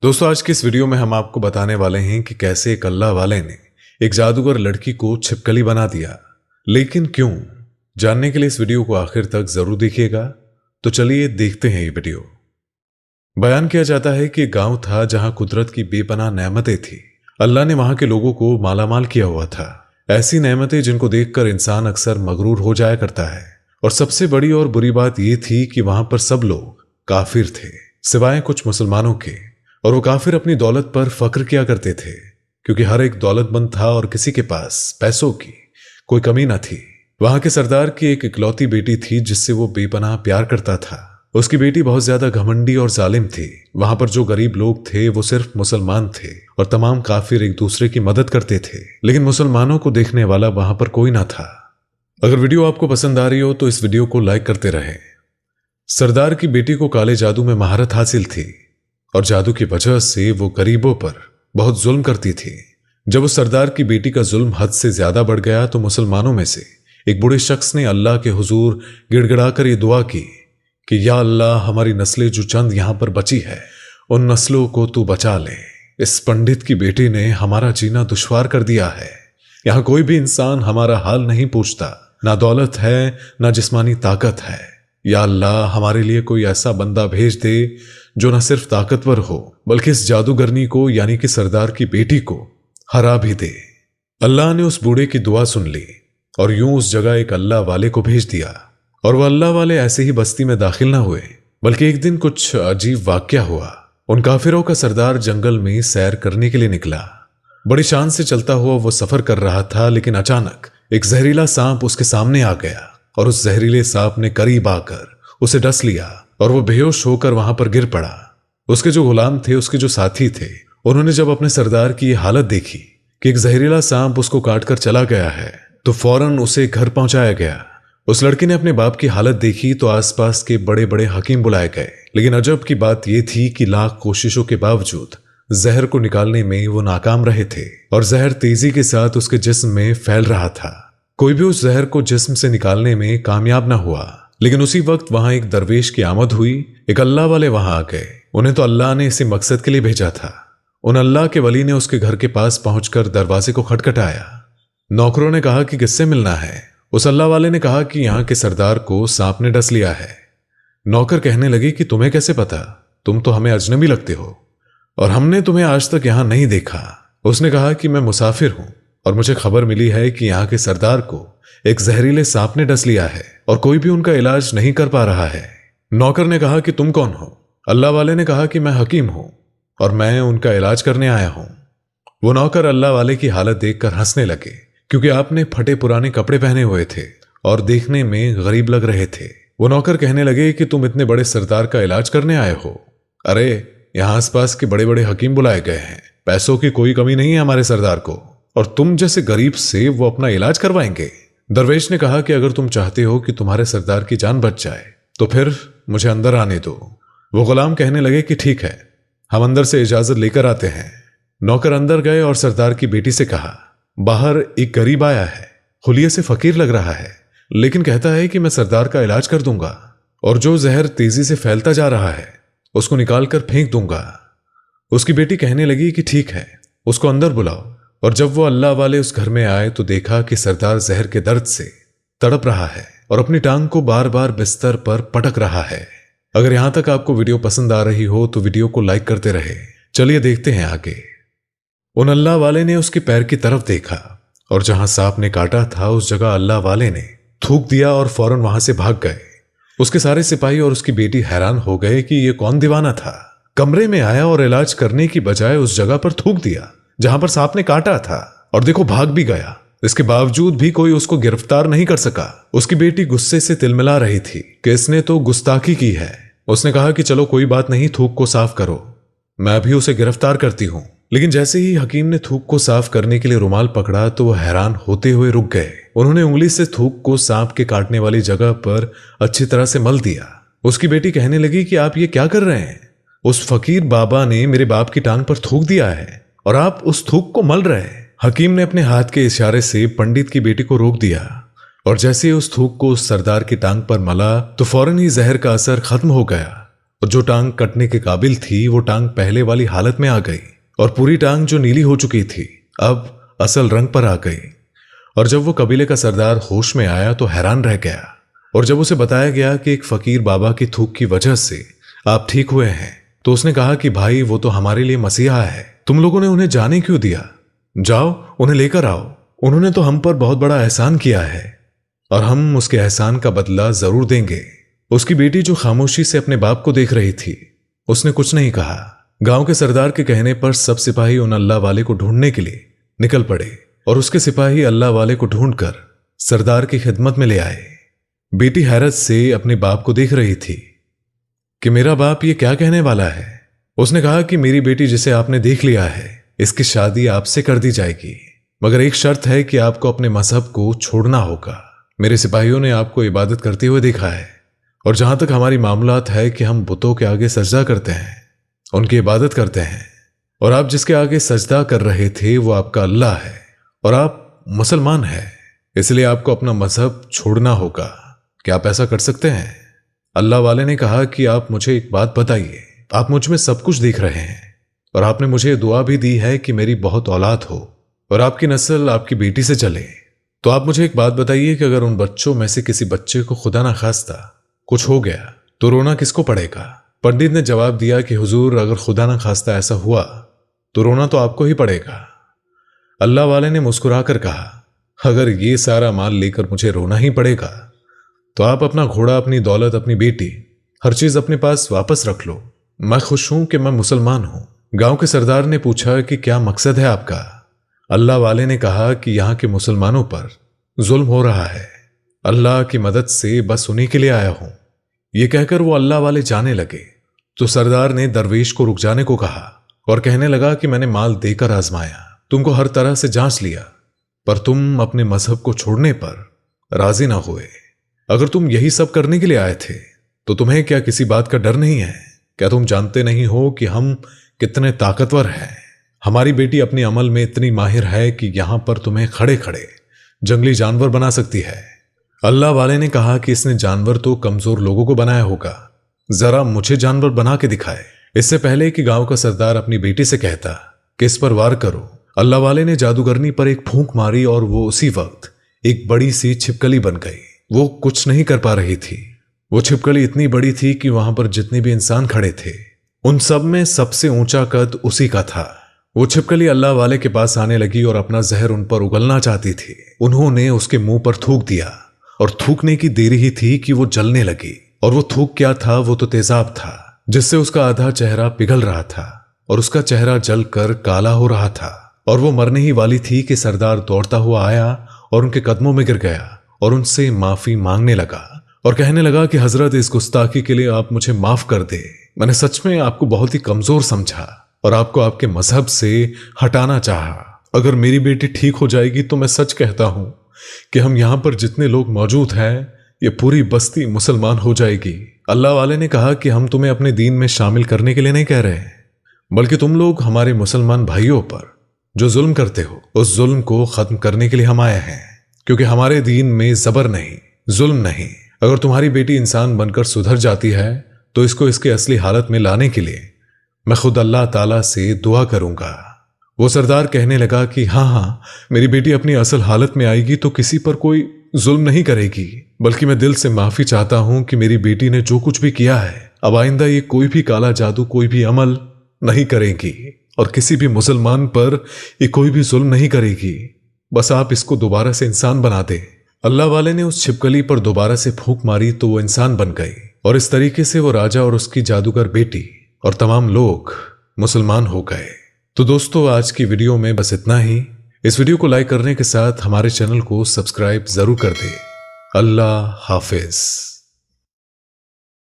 दोस्तों, आज की इस वीडियो में हम आपको बताने वाले हैं कि कैसे एक अल्लाह वाले ने एक जादूगर लड़की को छिपकली बना दिया। लेकिन क्यों? जानने के लिए इस वीडियो को आखिर तक जरूर देखिएगा। तो चलिए देखते हैं ये वीडियो। बयान किया जाता है कि एक गांव था जहां कुदरत की बेपनाह नेमतें थी। अल्लाह ने वहां के लोगों को मालामाल किया हुआ था। ऐसी नेमतें जिनको देखकर इंसान अक्सर मगरूर हो जाया करता है। और सबसे बड़ी और बुरी बात यह थी कि वहां पर सब लोग काफिर थे, सिवाय कुछ मुसलमानों के। और वो काफिर अपनी दौलत पर फख्र किया करते थे, क्योंकि हर एक दौलतमंद था और किसी के पास पैसों की कोई कमी न थी। वहां के सरदार की एक इकलौती बेटी थी जिससे वो बेपनाह प्यार करता था। उसकी बेटी बहुत ज्यादा घमंडी और जालिम थी। वहां पर जो गरीब लोग थे वो सिर्फ मुसलमान थे और तमाम काफिर एक दूसरे की मदद करते थे। लेकिन मुसलमानों को देखने वाला वहां पर कोई ना था। अगर वीडियो आपको पसंद आ रही हो तो इस वीडियो को लाइक करते रहे। सरदार की बेटी को काले जादू में महारत हासिल थी और जादू की वजह से वो गरीबों पर बहुत जुल्म करती थी। जब उस सरदार की बेटी का जुल्म हद से ज्यादा बढ़ गया तो मुसलमानों में से एक बूढ़े शख्स ने अल्लाह के हुजूर गिड़गिड़ाकर ये दुआ की कि या अल्लाह, हमारी नस्लें जो चंद यहां पर बची है उन नस्लों को तू बचा ले। इस पंडित की बेटी ने हमारा जीना दुश्वार कर दिया है। यहां कोई भी इंसान हमारा हाल नहीं पूछता, ना दौलत है ना जिस्मानी ताकत है। या अल्लाह, हमारे लिए कोई ऐसा बंदा भेज दे जो न सिर्फ ताकतवर हो बल्कि इस जादूगरनी को यानी कि सरदार की बेटी को हरा भी दे। अल्लाह ने उस बूढ़े की दुआ सुन ली और यूं उस जगह एक अल्लाह वाले को भेज दिया। और वह अल्लाह वाले ऐसे ही बस्ती में दाखिल ना हुए, बल्कि एक दिन कुछ अजीब वाकया हुआ। उन काफिरों का सरदार जंगल में सैर करने के लिए निकला। बड़ी शान से चलता हुआ वो सफर कर रहा था, लेकिन अचानक एक जहरीला सांप उसके सामने आ गया और उस जहरीले सांप ने करीब आकर उसे डस लिया और वो बेहोश होकर वहां पर गिर पड़ा। उसके जो गुलाम थे, उसके जो साथी थे, उन्होंने जब अपने सरदार की ये हालत देखी कि एक जहरीला सांप उसको काटकर चला गया है, तो फौरन उसे घर पहुंचाया गया। उस लड़की ने अपने बाप की हालत देखी तो आसपास के बड़े बड़े हकीम बुलाए गए। लेकिन अजब की बात यह थी कि लाख कोशिशों के बावजूद जहर को निकालने में वो नाकाम रहे थे और जहर तेजी के साथ उसके जिस्म में फैल रहा था। कोई भी उस जहर को जिस्म से निकालने में कामयाब ना हुआ। लेकिन उसी वक्त वहां एक दरवेश की आमद हुई। एक अल्लाह वाले वहां आ गए। उन्हें तो अल्लाह ने इसी मकसद के लिए भेजा था। उन अल्लाह के वली ने उसके घर के पास पहुंचकर दरवाजे को खटखटाया। नौकरों ने कहा कि किससे मिलना है। उस अल्लाह वाले ने कहा कि यहां के सरदार को सांप ने डस लिया है। नौकर कहने लगे कि तुम्हें कैसे पता? तुम तो हमें अजनबी लगते हो और हमने तुम्हें आज तक यहां नहीं देखा। उसने कहा कि मैं मुसाफिर हूं और मुझे खबर मिली है कि यहां के सरदार को एक जहरीले सांप ने डस लिया है और कोई भी उनका इलाज नहीं कर पा रहा है। नौकर ने कहा कि तुम कौन हो? अल्लाह वाले ने कहा कि मैं हकीम हूं और मैं उनका इलाज करने आया हूं। वो नौकर अल्लाह वाले की हालत देखकर हंसने लगे, क्योंकि आपने फटे पुराने कपड़े पहने हुए थे और देखने में गरीब लग रहे थे। वो नौकर कहने लगे कि तुम इतने बड़े सरदार का इलाज करने आए हो? अरे, यहां आसपास के बड़े बड़े हकीम बुलाए गए हैं। पैसों की कोई कमी नहीं है हमारे सरदार को, और तुम जैसे गरीब से वो अपना इलाज करवाएंगे? दरवेश ने कहा कि अगर तुम चाहते हो कि तुम्हारे सरदार की जान बच जाए तो फिर मुझे अंदर आने दो। वो गुलाम कहने लगे कि ठीक है, हम अंदर से इजाजत लेकर आते हैं। नौकर अंदर गए और सरदार की बेटी से कहा, बाहर एक गरीब आया है, हुलिये से फकीर लग रहा है, लेकिन कहता है कि मैं सरदार का इलाज कर दूंगा और जो जहर तेजी से फैलता जा रहा है उसको निकाल कर फेंक दूंगा। उसकी बेटी कहने लगी कि ठीक है, उसको अंदर बुलाओ। और जब वो अल्लाह वाले उस घर में आए तो देखा कि सरदार जहर के दर्द से तड़प रहा है और अपनी टांग को बार बार बिस्तर पर पटक रहा है। अगर यहां तक आपको वीडियो पसंद आ रही हो तो वीडियो को लाइक करते रहे। चलिए देखते हैं आगे। उन अल्लाह वाले ने उसके पैर की तरफ देखा और जहां सांप ने काटा था उस जगह अल्लाह वाले ने थूक दिया और फौरन वहां से भाग गए। उसके सारे सिपाही और उसकी बेटी हैरान हो गए कि ये कौन दीवाना था। कमरे में आया और इलाज करने की बजाय उस जगह पर थूक दिया जहां पर सांप ने काटा था, और देखो भाग भी गया। इसके बावजूद भी कोई उसको गिरफ्तार नहीं कर सका। उसकी बेटी गुस्से से तिलमिला रही थी कि इसने तो गुस्ताखी की है। उसने कहा कि चलो कोई बात नहीं, थूक को साफ करो, मैं भी उसे गिरफ्तार करती हूं। लेकिन जैसे ही हकीम ने थूक को साफ करने के लिए रुमाल पकड़ा तो वह हैरान होते हुए रुक गए। उन्होंने उंगली से थूक को सांप के काटने वाली जगह पर अच्छी तरह से मल दिया। उसकी बेटी कहने लगी कि आप ये क्या कर रहे हैं? उस फकीर बाबा ने मेरे बाप की टांग पर थूक दिया है और आप उस थूक को मल रहे हैं। हकीम ने अपने हाथ के इशारे से पंडित की बेटी को रोक दिया और जैसे ही उस थूक को उस सरदार की टांग पर मला तो फौरन ही जहर का असर खत्म हो गया और जो टांग कटने के काबिल थी वो टांग पहले वाली हालत में आ गई और पूरी टांग जो नीली हो चुकी थी अब असल रंग पर आ गई। और जब वो कबीले का सरदार होश में आया तो हैरान रह गया। और जब उसे बताया गया कि एक फकीर बाबा की थूक की वजह से आप ठीक हुए हैं, तो उसने कहा कि भाई वो तो हमारे लिए मसीहा है, तुम लोगों ने उन्हें जाने क्यों दिया? जाओ उन्हें लेकर आओ, उन्होंने तो हम पर बहुत बड़ा एहसान किया है और हम उसके एहसान का बदला जरूर देंगे। उसकी बेटी जो खामोशी से अपने बाप को देख रही थी, उसने कुछ नहीं कहा। गांव के सरदार के कहने पर सब सिपाही उन अल्लाह वाले को ढूंढने के लिए निकल पड़े और उसके सिपाही अल्लाह वाले को ढूंढकर सरदार की खिदमत में ले आए। बेटी हैरत से अपने बाप को देख रही थी कि मेरा बाप ये क्या कहने वाला है। उसने कहा कि मेरी बेटी जिसे आपने देख लिया है, इसकी शादी आपसे कर दी जाएगी, मगर एक शर्त है कि आपको अपने मजहब को छोड़ना होगा। मेरे सिपाहियों ने आपको इबादत करते हुए देखा है और जहां तक हमारी मामलात है कि हम बुतों के आगे सजदा करते हैं, उनकी इबादत करते हैं, और आप जिसके आगे सजदा कर रहे थे वो आपका अल्लाह है और आप मुसलमान हैं, इसलिए आपको अपना मजहब छोड़ना होगा। क्या आप ऐसा कर सकते हैं? अल्लाह वाले ने कहा कि आप मुझे एक बात बताइए, आप मुझ में सब कुछ देख रहे हैं और आपने मुझे दुआ भी दी है कि मेरी बहुत औलाद हो और आपकी नस्ल आपकी बेटी से चले। तो आप मुझे एक बात बताइए कि अगर उन बच्चों में से किसी बच्चे को खुदा ना खास्ता कुछ हो गया तो रोना किसको पड़ेगा? पंडित ने जवाब दिया कि हुजूर, अगर खुदा ना खास्ता ऐसा हुआ तो रोना तो आपको ही पड़ेगा। अल्लाह वाले ने मुस्कुराकर कहा, अगर ये सारा माल लेकर मुझे रोना ही पड़ेगा तो आप अपना घोड़ा, अपनी दौलत, अपनी बेटी, हर चीज अपने पास वापस रख लो। मैं खुश हूं कि मैं मुसलमान हूं। गांव के सरदार ने पूछा कि क्या मकसद है आपका? अल्लाह वाले ने कहा कि यहां के मुसलमानों पर जुल्म हो रहा है, अल्लाह की मदद से बस उन्हीं के लिए आया हूं। यह कहकर वो अल्लाह वाले जाने लगे तो सरदार ने दरवेश को रुक जाने को कहा और कहने लगा कि मैंने माल देकर आजमाया, तुमको हर तरह से जांच लिया, पर तुम अपने मजहब को छोड़ने पर राजी ना हुए। अगर तुम यही सब करने के लिए आए थे तो तुम्हें क्या किसी बात का डर नहीं है? क्या तुम जानते नहीं हो कि हम कितने ताकतवर हैं? हमारी बेटी अपने अमल में इतनी माहिर है कि यहां पर तुम्हें खड़े खड़े जंगली जानवर बना सकती है। अल्लाह वाले ने कहा कि इसने जानवर तो कमजोर लोगों को बनाया होगा, जरा मुझे जानवर बना के दिखाए। इससे पहले कि गांव का सरदार अपनी बेटी से कहता कि इस पर वार करो, अल्लाह वाले ने जादूगरनी पर एक फूंक मारी और वो उसी वक्त एक बड़ी सी छिपकली बन गई। वो कुछ नहीं कर पा रही थी। वो छिपकली इतनी बड़ी थी कि वहां पर जितने भी इंसान खड़े थे उन सब में सबसे ऊंचा कद उसी का था। वो छिपकली अल्लाह वाले के पास आने लगी और अपना जहर उन पर उगलना चाहती थी। उन्होंने उसके मुंह पर थूक दिया और थूकने की देरी ही थी कि वो जलने लगी। और वो थूक क्या था? वो तो तेजाब था, जिससे उसका आधा चेहरा पिघल रहा था और उसका चेहरा जलकर काला हो रहा था और वो मरने ही वाली थी कि सरदार दौड़ता हुआ आया और उनके कदमों में गिर गया और उनसे माफी मांगने लगा और कहने लगा कि हजरत, इस गुस्ताखी के लिए आप मुझे माफ कर दे। मैंने सच में आपको बहुत ही कमजोर समझा और आपको आपके मजहब से हटाना चाहा। अगर मेरी बेटी ठीक हो जाएगी तो मैं सच कहता हूं कि हम यहां पर जितने लोग मौजूद हैं ये पूरी बस्ती मुसलमान हो जाएगी। अल्लाह वाले ने कहा कि हम तुम्हें अपने दीन में शामिल करने के लिए नहीं कह रहे, बल्कि तुम लोग हमारे मुसलमान भाइयों पर जो जुल्म करते हो उस जुल्म को खत्म करने के लिए हम आए हैं, क्योंकि हमारे दीन में जबर नहीं, जुल्म नहीं। अगर तुम्हारी बेटी इंसान बनकर सुधर जाती है तो इसको इसके असली हालत में लाने के लिए मैं खुद अल्लाह ताला से दुआ करूंगा। वो सरदार कहने लगा कि हाँ, मेरी बेटी अपनी असल हालत में आएगी तो किसी पर कोई जुल्म नहीं करेगी, बल्कि मैं दिल से माफी चाहता हूं कि मेरी बेटी ने जो कुछ भी किया है अब आइंदा ये कोई भी काला जादू, कोई भी अमल नहीं करेगी और किसी भी मुसलमान पर ये कोई भी जुल्म नहीं करेगी। बस आप इसको दोबारा से इंसान बना दे। अल्लाह वाले ने उस छिपकली पर दोबारा से फूंक मारी तो वो इंसान बन गई और इस तरीके से वो राजा और उसकी जादूगर बेटी और तमाम लोग मुसलमान हो गए। तो दोस्तों, आज की वीडियो में बस इतना ही। इस वीडियो को लाइक करने के साथ हमारे चैनल को सब्सक्राइब जरूर कर दें। अल्लाह हाफिज।